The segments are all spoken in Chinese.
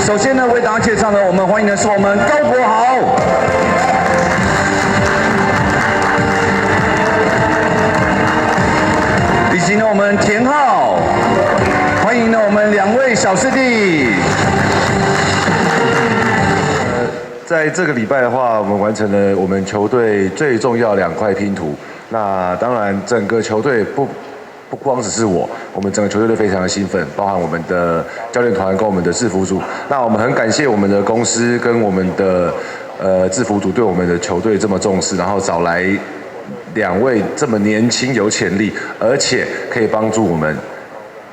首先呢，为大家介绍呢，我们欢迎的是我们高国豪，以及呢我们田浩，欢迎呢我们2位小师弟。在这个礼拜的话，我们完成了我们球队最重要2块拼图。那当然，整个球队不光只是我们整个球队都非常的兴奋，包含我们的教练团跟我们的制服组。那我们很感谢我们的公司跟我们的制服组对我们的球队这么重视，然后找来2位这么年轻有潜力，而且可以帮助我们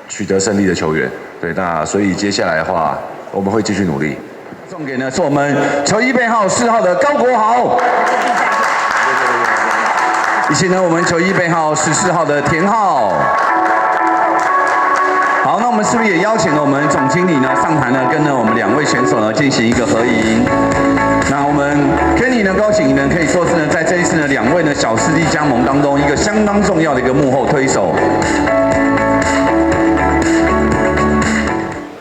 取得胜利的球员。对，那所以接下来的话，我们会继续努力。送给呢是我们球衣背号4号的高国豪，以及呢我们球衣背号14号的田浩。好，那我们是不是也邀请了我们总经理呢上台呢，跟呢我们2位选手呢进行一个合影？那我们 Kenny 呢高景呢可以说是呢在这一次呢2位呢小师弟加盟当中一个相当重要的一个幕后推手。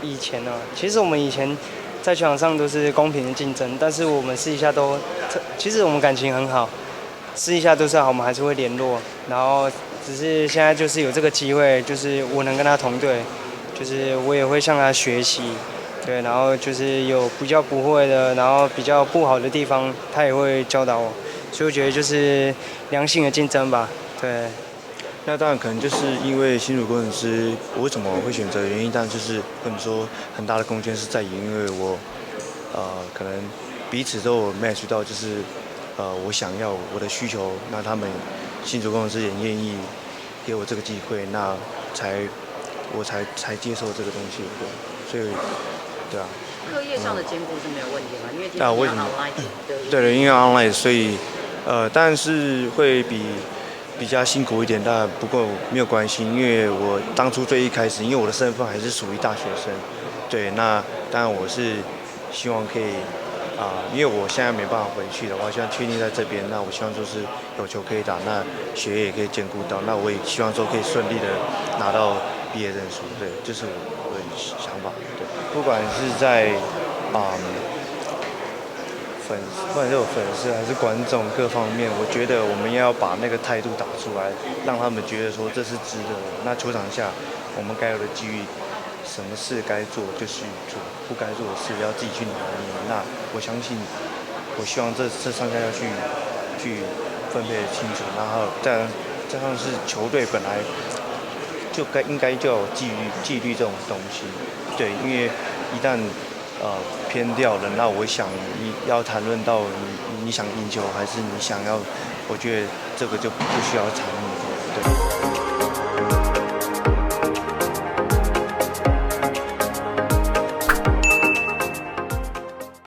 以前呢，其实我们以前在球场上都是公平的竞争，但是我们私底下都，其实我们感情很好，私底下都是好，我们还是会联络。然后只是现在就是有这个机会，就是我能跟他同队，就是我也会向他学习，对，然后就是有比较不会的，然后比较不好的地方，他也会教导我，所以我觉得就是良性的竞争吧，对。那当然可能就是因为新竹工程师，我为什么会选择的原因，当然就是跟你说很大的贡献是在于，因为我可能彼此都有 match 到，就是我想要我的需求，那他们新竹工程师也愿意给我这个机会，那我才接受这个东西，对，所以对啊。课业上的兼顾是没有问题吗？因为为什么 online 对，因为 online， 所以但是会比较辛苦一点，但不过没有关系，因为我当初最一开始，因为我的身份还是属于大学生，对，那当然我是希望可以因为我现在没办法回去的话，希望确定在这边，那我希望就是有球可以打，那学业也可以兼顾到，那我也希望说可以顺利的拿到毕业证书，对，这是我的想法，对，不管是在不管是有粉丝还是观众各方面，我觉得我们要把那个态度打出来，让他们觉得说这是值得的。那球场下我们该有的机遇，什么事该做就去做，不该做的事要自己去拿捏。那我相信，我希望这上下要去分配得清楚，然后加上是球队本来就应该就有纪律这种东西，对，因为一旦偏掉了，那我想你要谈论到你想赢球，还是你想要，我觉得这个就不需要谈论，对。